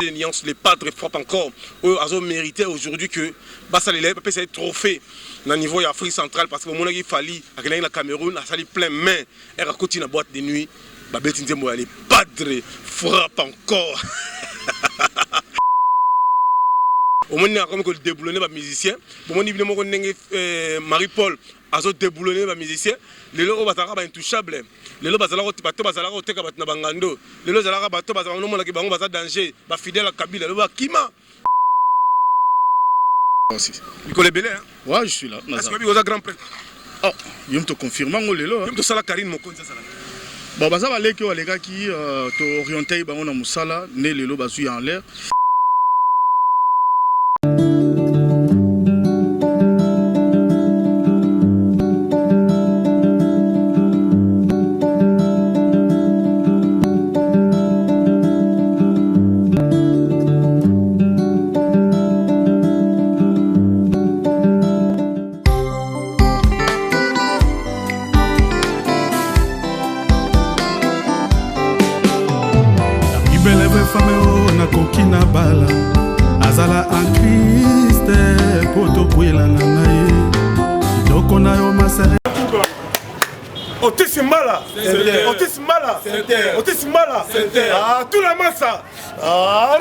les padres frappent encore. Eux, ils ont mérité aujourd'hui que Bassa l'élève peut être trophée dans le niveau de l'Afrique centrale parce que au moment où il fallait, à la Cameroun, à sali plein main, et à côté de la boîte de nuit, les padres frappent encore. Au moment où il a déboulonné les musiciens, au moment où Marie-Paul a déboulonné les musiciens, les gens sont intouchables. Les gens sont bangando. Les gens sont danger, fidèles à Kabila, les gens Kima. Tu connais Belé, hein? Ouais, je suis là. Est-ce que tu es grand prêtre? Oh, je te confirme, je suis là. Je te sala Karine Mokonza. Bon, bah ça va aller que les gars qui t'orientent, on a Moussala, né les lots en l'air. Kokina bala azala en Christ poto kwela na ngai doko na yo masere Otis Mbala ah tout la massa ah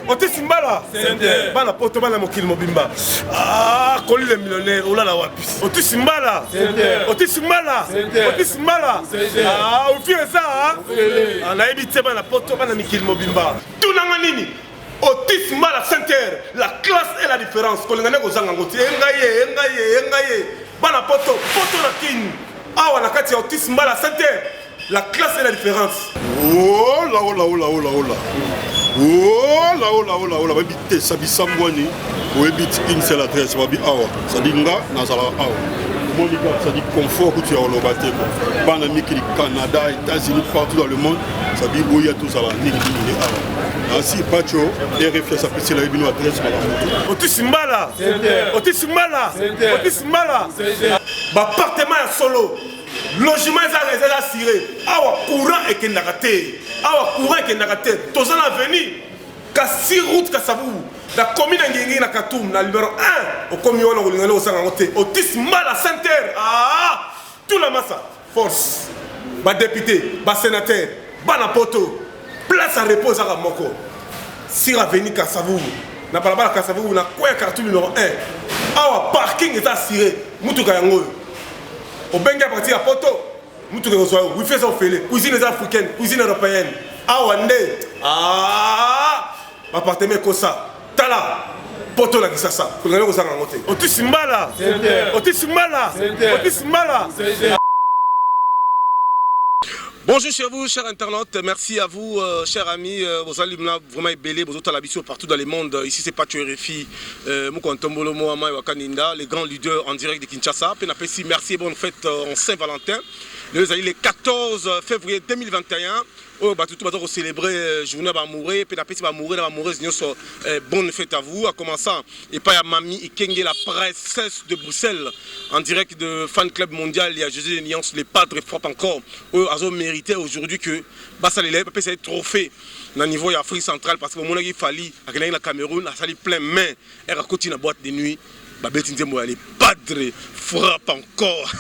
Otis Mbala bana poto bana mokili mobimba ah koli le millionnaire olala wapi Otis Mbala ah ofie ça ana ebite bana poto bana mokili mobimba tunanga nini Otis Mbala Center la classe et la différence kolengane kozanga ngoti engaye bana poto la king awa na kati ya Otis Mbala Center la classe et la différence oh la babite sabisambwani oyebiti une seule adresse babi awa sadi nga nazala awa monika sadi confort kuti ya oloba te bana mikili Canada États-Unis partout dans le monde sadi boya tout ça la nini awa ainsi pacho RFI sa petite la bino adresse bala Otis Mbala ba appartement ya solo logement est assuré awa courant et kendaka te tozana avenir kasi route kasabu la commune ngingi na Katoum na numéro 1 au komi wana kolingana osanga ngote Otis Mbala Center ah tout la massa force ba député ba sénateur bana poto place à repos à moko sur avenir Kasavu na balabala Kasavu na kwa Katoum numéro 1 awa parking est assuré mutuka yango au benga parti à poto mutuka kozwa wifi za ofele cuisine africaine cuisine européenne awande ah appartement kosa tala poto la kisasa kulingana kozanga ngote Otis Mbala Bonjour chez vous, chers internautes, merci à vous, chers amis, vos alumni vraiment belé, vos autres habitués partout dans le monde. Ici c'est Pacho RFI, Moukontombolo Mohamed Wakaninda, les grands leaders en direct de Kinshasa. Penapesi, merci et bonne fête en Saint-Valentin. Le 14 février 2021. Oh, bah, tout le monde célébrer la journée d'amoureux, puis la petite amoureuse, bonne fête à vous. À commençant, et pas à Mamie Ikenge, la princesse de Bruxelles, en direct de Fan Club Mondial, il y a José Niance, les padres frappent encore. Eux, ils ont mérité aujourd'hui que Bassa l'élève peut être trophée dans le niveau de l'Afrique centrale parce que au moment où il fallait, à la Cameroun, à sali plein main, et à côté de la boîte de nuit, les padres frappent encore.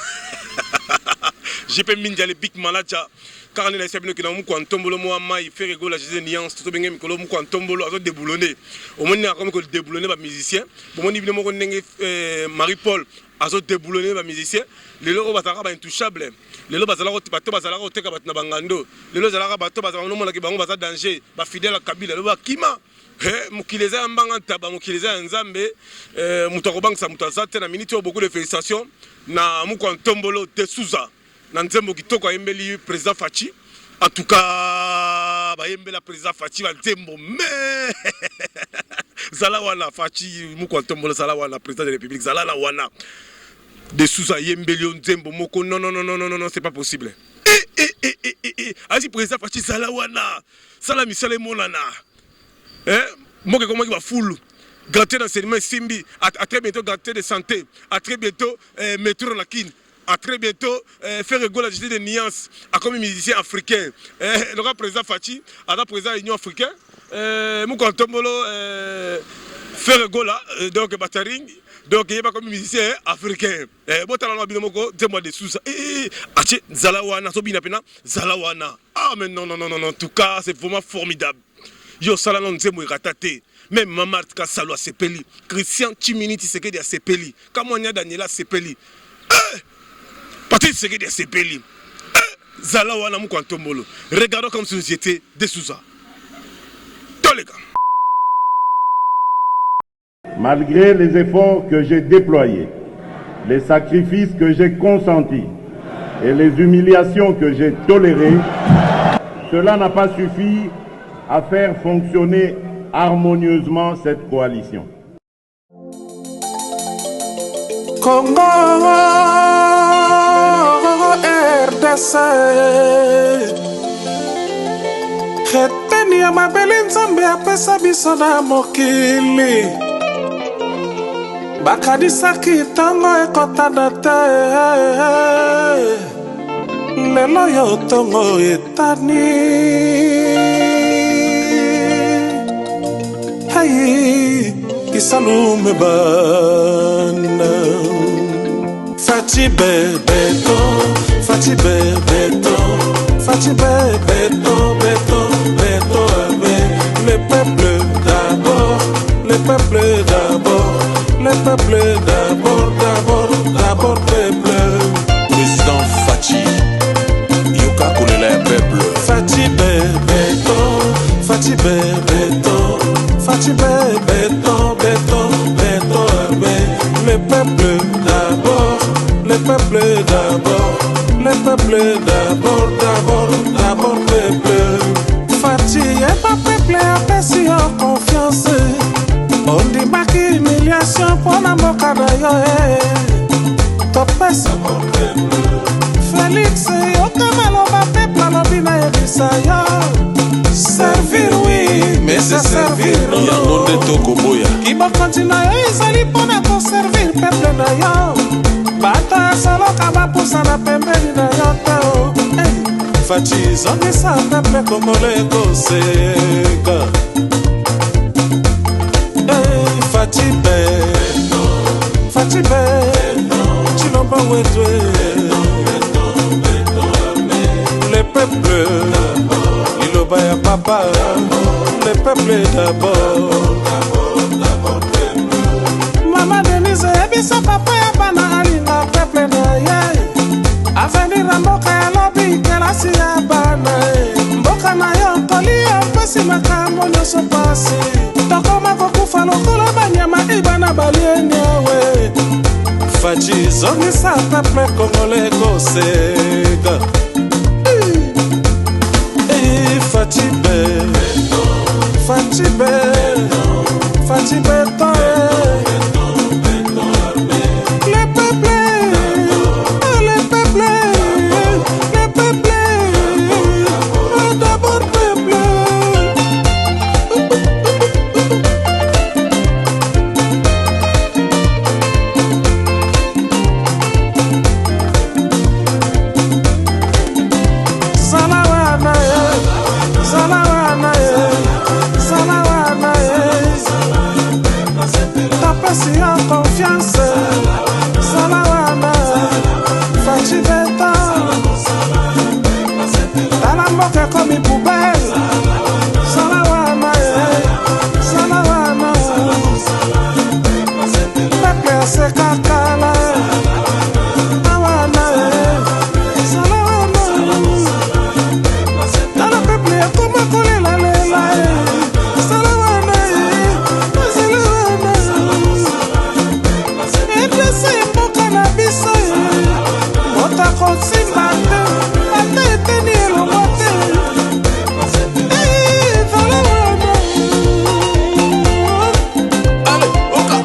J'ai pas mis les big manager. Car on a essayé de faire un quantombolo, il fait rigoler la José Niance, tout le monde a quantombolo, a déboulonné. Au moment où il a déboulonné les musiciens, au moment où Marie-Paul a déboulonné les musiciens, les gens sont intouchables. Les gens sont bangando. Les gens sont danger, fidèles à Kabila, les gens Kima. Mukileza mbanga taba mukileza nzambe mutakobangisa mutazate na minute beaucoup de félicitations na mukwantombolo de Souza na nzembo kitoko ayembeli président Fachi en tout cas bayembela président Fachi ba nzembo mais zala wana Fachi mukwantombolo zala wana président de la République zala la wana de Souza yembeli nzembo moko non c'est pas possible asi président Fachi zala wana sala misale monana. Moi, comment il va full gâter d'enseignement Simbi, à très bientôt gâter de santé, à très bientôt métro la kin, à très bientôt faire rigoler la justice de nuances, à comme musicien africain. Le président Fachi, à la président de l'Union africaine, Mukontombolo faire gola donc bataring donc il y a pas comme musicien africain bon talent na bino moko dis-moi des sous ça ache zalawana so bina pena zalawana ah mais non en tout cas c'est vraiment formidable yo sala non nzemo iratate même Mamart Kasalo a sepeli Christian Chimini Tshisekedi a sepeli Kamonya Daniela sepeli Patrice Tshisekedi a sepeli zalawana Mukontombolo regardons comme si nous étions des sous-ça tous les gars. Malgré les efforts que j'ai déployés, les sacrifices que j'ai consentis et les humiliations que j'ai tolérées, cela n'a pas suffi à faire fonctionner harmonieusement cette coalition. Congo, RDC, Retenia mabeli nzambe apesa biso na mokili. Bakadisaki tango ekotana te lelo yo tongo etani hey kisalume bana Fati bebeto Fati bebeto Fati bebeto beto beto le peuple d'abord le peuple d'abord le peuple d'abord peuple. Président Fati, Yuka Koulela peuple. Fati bebeto, Fati bebeto, Fati bebeto, beto, beto, le peuple d'abord, le peuple d'abord, le peuple d'abord peuple. Fati est pas peuple à passer en confiance. On dit pas qu'humiliation pour la moka na yo Topesa Félix yo kamalo ba peuple alobi na yebisa yo Servir oui, mais c'est servir non Yango nde tokoboya Kibo kontina yo ezali mpona koservir peuple na yo Bato asoloka bapusa na pembeni na yo te Fati zongisa peuple kongole ekoseka Fati be, Chilomba Wedwe, le peuple, Iloba ya papa, le peuple d'abord. Maman Denise ebisa papa ya bana alinga peuple na ye. Avenir na mboka ya lobi kelasi ya bana mboka na yo kolia pesi makambo nyonso pasi. Tokoma kokufa lokola banyama ibana balieni awe Fati zongisa peuple congolais koseka Fati be Fati be Fati beto Le peuple Le peuple Le peuple D'abord peuple Si en confiance, Salawana, Fati Beta, dans la moque comme une poubelle, Salawana, Salawana, peuple c'est kakala, Awana, Salawana, dans le peuple comme coller la lela, Salawana, Mboka na biso otakosimba te ata eteni elongo te ale oka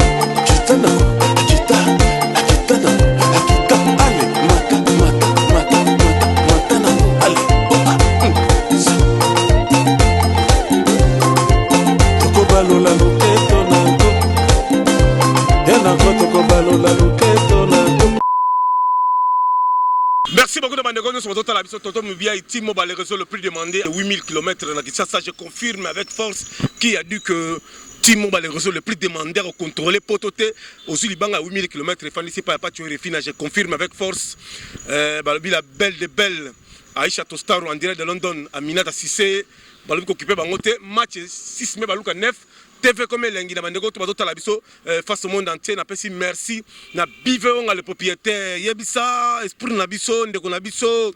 kitana ale mata ale oka quand sur la biso Toto Mubia Timo les réseaux le plus demandé 8000 km ça je confirme avec force qui a dit que Timo les réseaux le plus demandé à contrôler pototé aux Libanga à 8000 km fan ici pas tu refina je confirme avec force la belle de belle Aïcha Tostaro en direct de London Aminata Sissé baluko occupé bangote match 6 mai baluka 9 TV comme l'engi na bandeko to bazota la biso face au monde entier na pesi merci na bive on le propriétaire yebisa esprit na biso ndeko na biso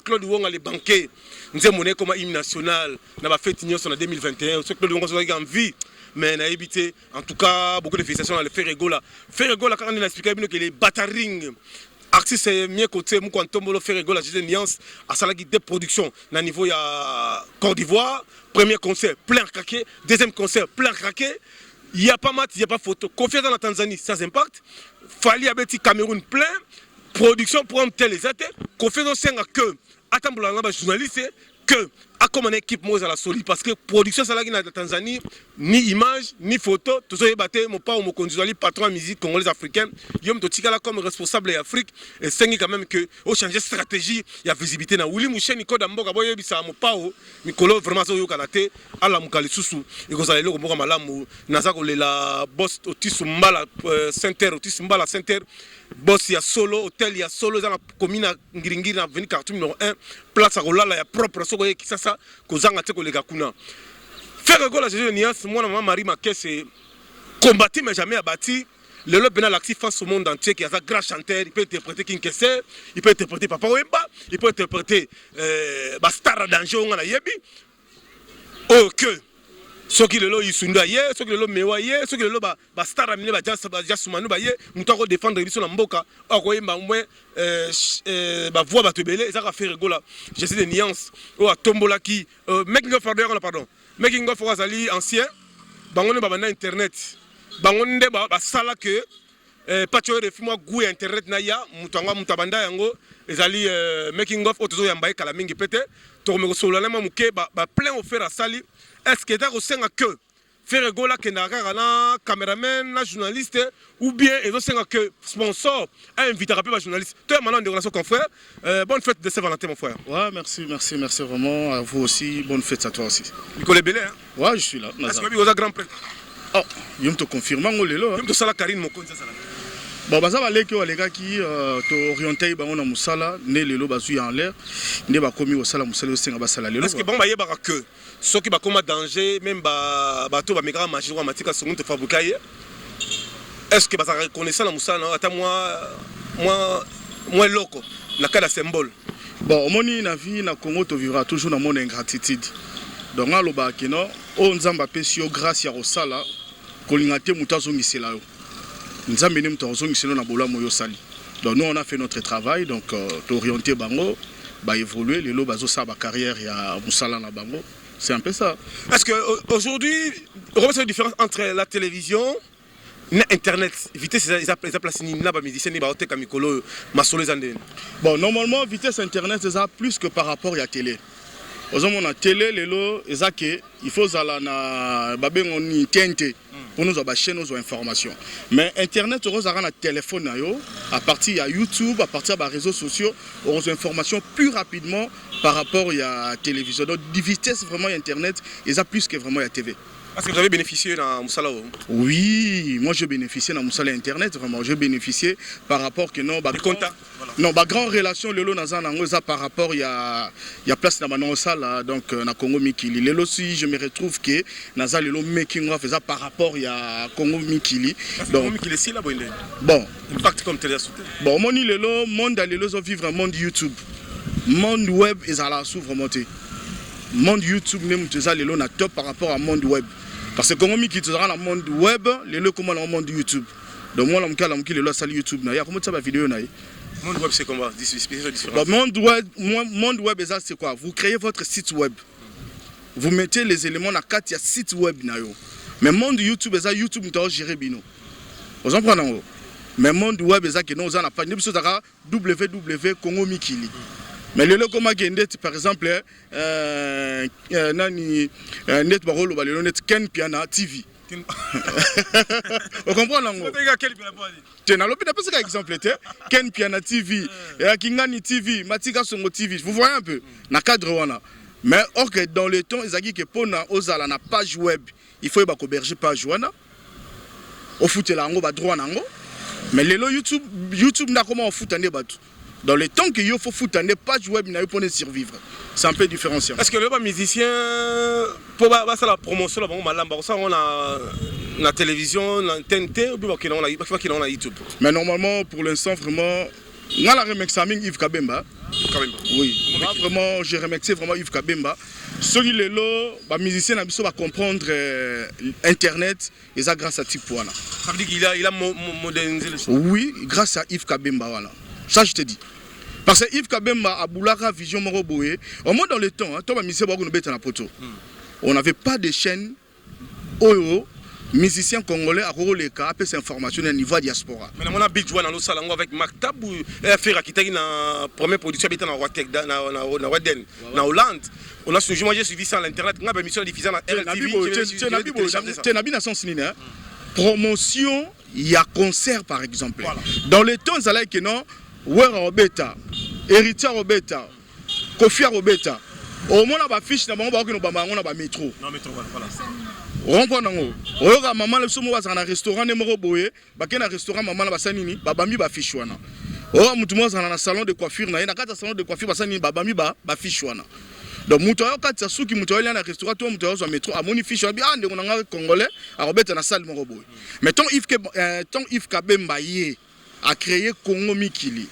Claude Wonga le banquier nous avons comme hymne national na ba fête nyonso na 2021 ce Claude Wonga soit en vie mais na évité en tout cas beaucoup de félicitations à le Ferregola quand on a expliqué que les bataring artiste mieux côté mu Kwantombolo Ferregola j'ai une nuance à salagi de production na niveau ya Côte d'Ivoire. Premier concert, plein craqué. Deuxième concert, plein craqué. Il n'y a pas mat, il n'y a pas photo. Confiance dans la Tanzanie, sans impact. Fali Abeti Cameroun, plein. Production pour un tel les athées. Confiance dans que, attends, la journaliste, que, à comme une équipe, moi, à la solide. Parce que production, ça la Tanzanie, ni image, ni photo. Tout ça, mon pas, mon conduisant, patron de musique congolais africaine. Yom Totikala comme responsable de l'Afrique. Et c'est quand même que, au changer de stratégie, il y a visibilité. Na Willy Mouchen, Nico Damboga, Boye, Bisa, mon pao, Nicolo, vraiment, Zoyo Kanate, Ala Moukali Soussou. Et vous allez le Moura Malamou, Nazako, la boss, Otis Mbala, Center, Otis Mbala, Center. Boss, il y a solo, hôtel, il y a solo, dans la commune Ngiringiri, dans la Khartoum numéro 1, place à Rolala, il y a propre, Sogoye, qui ça, Kozanga, Teko, les Gakuna. Faire la Jésus de Nias, moi, Marie Maké, c'est combattre, mais jamais abattu. Le lobby pénal actif face au monde entier, qui est un grand chanteur, il peut interpréter King Kessé, il peut interpréter Papa Wemba, il peut interpréter Star Danger, on a yebi. Oh, que. Ceux qui le lot Yisunda ye, ceux qui le lot Mewa ye, ceux qui le lot Star Amine Jasumanu ba ye, nous t'avons défendre l'émission en Mboka, envoyer ma moins voix batebele, ça va faire rigola. J'essaie des nuances. Oh, à Tombola qui, making of pardon, making of Wazali ancien, bangonne babana internet, bangonne ba sala que patio de moi goût internet na ya, mutanga mutabanda yango, ezali making of otozo yambaye kala mingi pete, to me solana muke ba plein offert à sali. Est-ce que tu as que Ferregola qui n'a pas caméraman, la journaliste, ou bien ils ont que sponsor a invité à rappeler la journaliste. Tu es maintenant de relation confrère. Bonne fête de Saint-Valentin, mon frère. Ouais, merci vraiment. À vous aussi. Bonne fête à toi aussi. Nicolas Belé, hein? Ouais, je suis là. Est-ce que vous avez grand prêtre? Oh, je te confirme, on est là. Je te salue Karine, mon con, ça. Bon, bah ça va aller que les gars qui t'orientent, on a Moussala, né les lots basu en l'air, né ba commis au sala Moussala au Sénégal basala les lots. Est-ce que bon bah y a que ceux qui ba comme danger même bateau ba migra machine matika seconde fabriquer. Est-ce que bah ça reconnaissant la Moussala attends moi loco la cas de symbole. Bon, moni na vie na Congo tu vivras toujours dans mon ingratitude. Donc à loba kino on nzamba pesio grâce à Osala kolingate mutazo ngisela yo. Nous avons mené na bola moyo sali. Donc nous on a fait notre travail donc t'orienter bango ba évoluer les lots bazo sa ba carrière ya Moussala na bango. C'est un peu ça. Est-ce que aujourd'hui on voit la différence entre la télévision et internet vitesse ils placent ni na ba musicien ni ba hotel kamikolo masolo zande. Bon normalement vitesse internet c'est ça plus que par rapport à la télé. Aujourd'hui on a télé les lots il faut zala na ba bengoni TNT. Pour nous avoir chaîne nos informations. Mais internet on a un téléphone à partir de YouTube, à partir des réseaux sociaux, on a des informations plus rapidement par rapport à la télévision. Donc de vitesse vraiment internet, ils a plus que vraiment la TV. Est-ce que vous avez bénéficié dans Moussala? Oui, moi je bénéficié dans Moussala internet vraiment, je bénéficié par rapport que non non ba grande relation le lot nazana ngoza par rapport il y a place na Moussala donc na Congo Mikili. Le lot si je me retrouve que naza le lot making of ça par rapport il y a Congo Mikili. Donc Mikili si la bonne. Bon, impact comme télé sauté. Bon, moni le lot monde le lot vivre un monde YouTube. Monde web est à la souvre monter. Monde YouTube même tu le lot na top par rapport à monde web. Parce que Congo Mikili tu dans le monde web, le lot comment dans le monde YouTube. Donc moi le lot sur YouTube na ya comment ça va vidéo na. Monde web c'est comment? Bon, monde web c'est quoi? Vous créez votre site web. Vous mettez les éléments dans quatre site web na yo. Mais monde YouTube ça YouTube doit gérer bino. Vous en prenez. Mais monde web ça que nous on a pas ni besoin www Congo Mikili. Mais le comment gende par exemple nani net barolo ba le net Ken Piana TV. Vous comprenez? Tu n'as pas exemple. Ken Piana TV, Kingani TV, Matika Songo TV. Vous voyez un peu? Na cadre. Mais or que dans le temps, ils ont dit que pour Ozala na page web, il faut que berger page web. Au foot là, on va droit nango. Mais les YouTube n'a comment on fout un débat. Dans le temps qu'il faut foutre une page web, il n'a pas de survivre. C'est un peu différenciant. Est-ce que le musicien, pour la promotion, on a la télévision, la TNT, ou bien on a YouTube? Mais normalement, pour l'instant, vraiment, on a la remixaming Yves Kabemba. Oui, moi, vraiment, j'ai remixé vraiment Yves Kabemba. Ceux qui les musiciens va comprendre Internet, et ça grâce à Tipoana. Ça veut dire qu'il a modernisé le son? Oui, grâce à Yves Kabemba. Voilà. Ça, je te dis. Parce que Yves Kabemba a Boulara Vision Moroboé. Au moins dans le temps, on n'avait pas de chaîne musicien congolais à Roroleka, après cette information au niveau diaspora. Mais on a Big Joe dans le salon avec Maktab, faire qui était la première production dans Waden, en Hollande. On a suivi, moi j'ai suivi ça à l'internet, on a permis de diffuser dans RTV. Promotion, il y a concert par exemple. Voilà. Dans le temps, ça allait que non, Wera Robeta, Héritier Robeta, Kofia Robeta. Au moins, on a fiche, on a métro. Non, métro, voilà. On a maman le somo dans un restaurant numéro boé, un restaurant maman la sanini, babami ba fichwana. Oh mutumo dans un salon de coiffure na kata salon de coiffure basani babami ba fichwana. Donc muto yo kata suki muto yo na restaurant to muto yo métro a moni fichwa bi ande on nga congolais a robeta na salle numéro boé. Mais tant Yves Kabemba yé a créé Congo Mikili.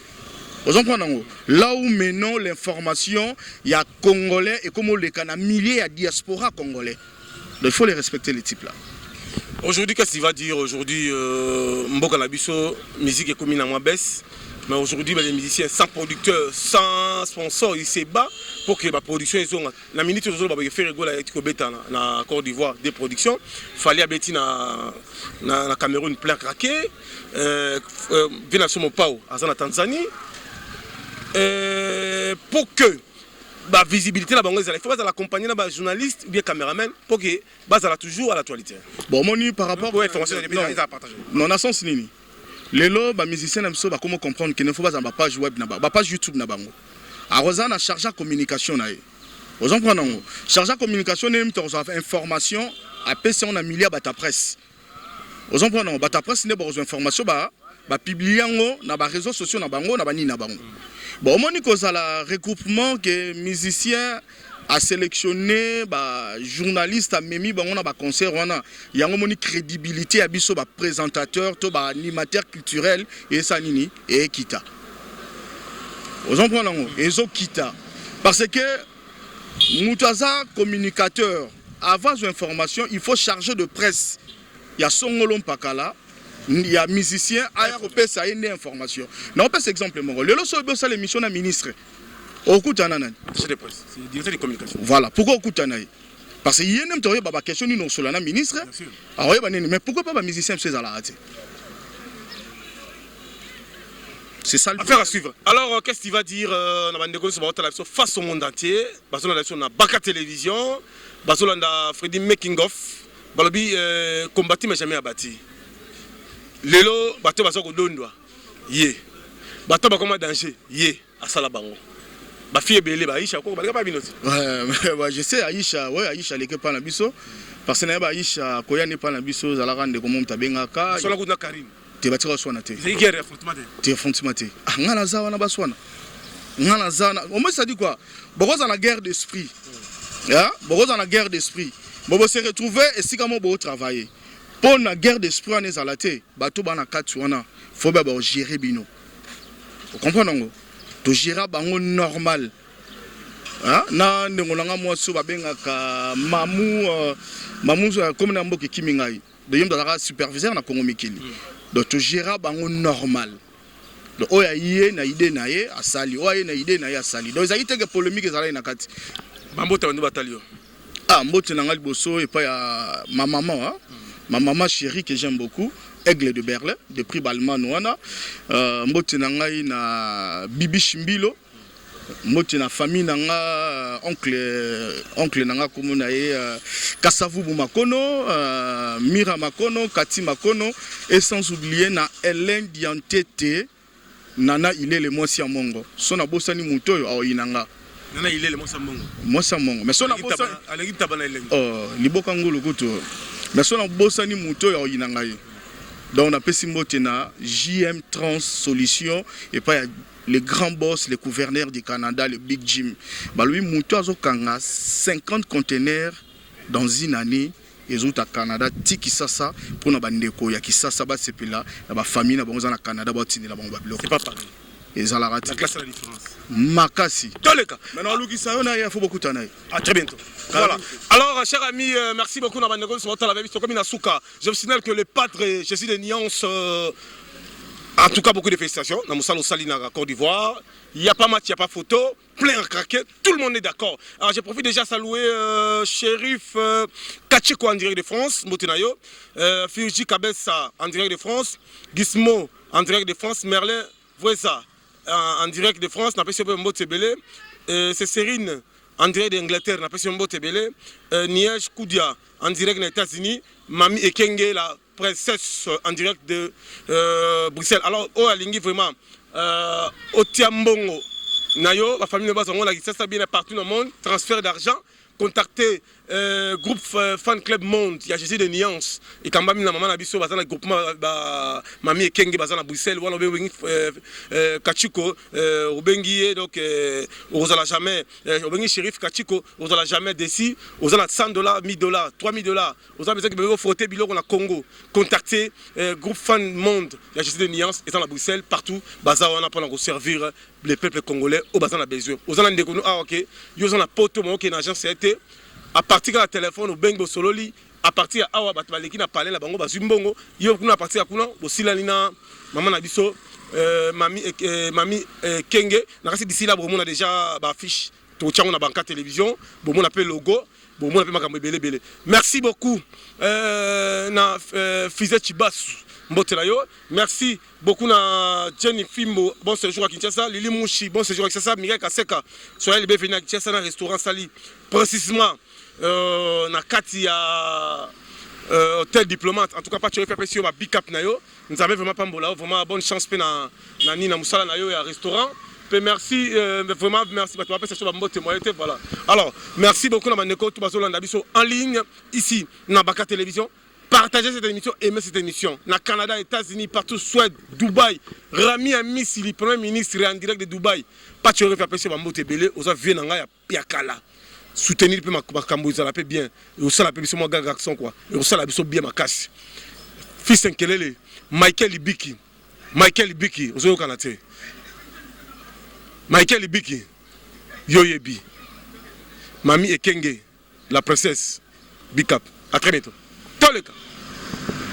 Là où maintenant l'information, il y a Congolais et comme on les a milliers à diaspora congolais. Donc il faut les respecter les types là. Aujourd'hui, qu'est-ce qu'il va dire? Aujourd'hui, Mboka Nabiso, musique est commune à moins baisse. Mais aujourd'hui, les musiciens sans producteurs, sans sponsors, ils se battent pour que la production soit. La minute où ils ont fait la Côte d'Ivoire des productions, il fallait habiter dans le Cameroun plein craqué, venir sur mon pao, à la Tanzanie. Pour que la visibilité, il faut accompagner les journalistes ou les caméramans pour que ça toujours à l'actualité. Bon, moi, par rapport à l'information, non, on a sens nini. Les musiciens ne savent pas comment comprendre qu'il ne faut pas avoir page web, page YouTube. Alors, on a chargé la communication. Vous comprenez? Chargé la communication, on a information, après, on a milliard de presse. Vous comprenez? La presse, on a des informations. Publier dans les réseaux sociaux na bango na bani na bango. Bon moni ko la regroupement que musiciens a sélectionné journalistes a memi bango na ba concert wana yango moni crédibilité a biso ba présentateur to ba animateur culturel et ça nini et kita. Vous comprenez? Ezo kita parce que mutaza communicateur avant l'information il faut charger de presse. Il y a Songolom Pakala. Il y a musiciens à ça une information. Non, pas exemple mon le loso ça l'émission na ministre. Okutana nan. C'est directeur de communication. Voilà, pourquoi okutana? Parce que yénem torié baba question ni non sur la ministre. Ah ouais mais pourquoi pas musicien c'est à la rater? C'est ça affaire à suivre. Alors qu'est-ce qu'il va dire na bandeko sur la face au monde entier, parce que na Baka télévision, parce que na Freddy making of, balobi combattu mais jamais abattu. Lelo bato bazo kodondwa ye bato bakoma danger ye asala bango ba fille belé ba Aisha ko ba pas binoti ouais je sais Aisha ouais Aisha leke pa na biso parce que na ba Aisha koya ne pa na biso za la rande ko mom tabengaka so la ko na Karim te batira swana te c'est guerre affrontement te ngala za wana baswana ngala za au moins ça dit quoi boko za na guerre d'esprit ya boko za na guerre d'esprit bobo se retrouver et si comment bo travailler. Pour la guerre d'esprit, on est à la tête. Bateau bana katsuana, faut bien gérer bino. Vous comprenez? Tu gères bango normal. Hein? Na ndengolanga moi so babenga ka mamu comme na mboke kimingai. De yom da superviseur na Congo Mikili. Donc tu gères bango normal. Donc oya yé na idée na yé asali, oya na idée na yé asali. Donc ça y était que polémique ezala na kati. Bambota ndo batalio. Ah mbote na ngali boso et pas ya ma maman hein. Ma maman chérie que j'aime beaucoup, Aigle de Berlin, de prix Balman Wana, Mbote Nangai na Bibi Shimbilo, moti na famille nanga oncle nanga komona ye Kasavubu Makono, Mira Makono, Kati Makono et sans oublier na Hélène Diantete Nana il est le moisi mongo. Sona bosani muto yo inanga. Nana il est le moisi mongo. Moisi mongo. Mais sona bosani alegi tabana Hélène. Oh, liboka ngolo kuto. Mais sona bosani muto yo inanga ye. Donc on a pesi mbote na JM Trans Solution et pas les grands boss, les gouverneurs du Canada, le Big Jim. Bah lui muto azokanga 50 containers dans une année. Et autres à Canada, tiki sasa pour na bandeko ya kisasa ba sepela ya ba famille na bango na Canada ba tini la bango ba bloqué. C'est pas pareil. Et ça la rate. La classe la différence. Makasi. Dans les cas. Maintenant Luki Sayona il faut beaucoup tanaï. À très bientôt. Voilà. Alors, chers amis, merci beaucoup na bandeko sur la vie comme Inasuka. Je vous signale que le padre Jésus de Nyans en tout cas, beaucoup de félicitations. Dans Moussalo Salina, Côte d'Ivoire. Il n'y a pas match, il n'y a pas photo. Plein à craquer. Tout le monde est d'accord. Alors, je profite déjà de saluer Shérif Kachiko en direct de France, Motenayo. Firji Kabessa en direct de France. Gizmo en direct de France. Merlin Vouessa en direct de France. N'a pas sur Mbotebele. C'est Serine en direct d'Angleterre. N'a pas sur Mbotebele. Niège Koudia en direct des États-Unis. Mami Ekenge, la princesse en direct de Bruxelles. Alors, au Alingi, vraiment, au Tiambongo, Nayo, la famille de base, on a ça bien partout dans le monde, transfert d'argent, contacter groupe fan club monde, il y a Jésus de Nuance, et quand même, la maman a biso, le groupement, Mami et Kenge, à Bruxelles, on a Kachiko, Obengi, donc, on n'a jamais, Obengi Shérif Kachiko, on n'a jamais décidé, on a $100, $1000, $3000, on a besoin de frotter, bilot, on a Congo, contacter groupe fan monde, il y a Jésus de Nuance, et à Bruxelles, partout, Baza, on a pour servir les peuples congolais, au Baza, on a besoin. On a des ah, ok, ils ont la pote, qui est une agence, c'était. À partir du téléphone au bengo sololi à partir à awa batbaleki na parler la bango bazumbongo yo kuna à partir à kuna bosilana maman na biso mami Kenge na kasi d'ici là on a déjà ba affiche to tchango na banka télévision bon on appelle logo bon on appelle makambo belé merci beaucoup na Fizet Chibasu Mbotela yo merci beaucoup na Jenny Fimbo bon séjour à Kinshasa Lili Mouchi bon séjour à Kinshasa Miguel Kaseka soyez les bienvenus à Kinshasa dans restaurant Sali précisément na kati ya hôtel diplomate en tout cas pas tu refais pression ma big cap na yo nous avons vraiment pas mbola vraiment bonne chance pe na nina musala na yo ya restaurant pe merci vraiment merci ba tu appelle ça sur mbote moyete voilà alors merci beaucoup na bandeko tout bazolanda biso en ligne ici na Baka Télévision. Partagez cette émission, aimez cette émission. Na Canada, États-Unis, partout, Suède, Dubaï. Rami Amis, le premier ministre en direct de Dubaï. Pas tu refais pression ma mbote belé aux avions na ya kala. Soutenir ma camboisa la paix bien et aussi la paix sur moi garçon quoi et aussi la biso bien ma casse fils Nkelele Michael Ibiki aux au Canada Michael Ibiki Yoyebi Mami Ekenge la princesse Big Up à très bientôt dans le cas.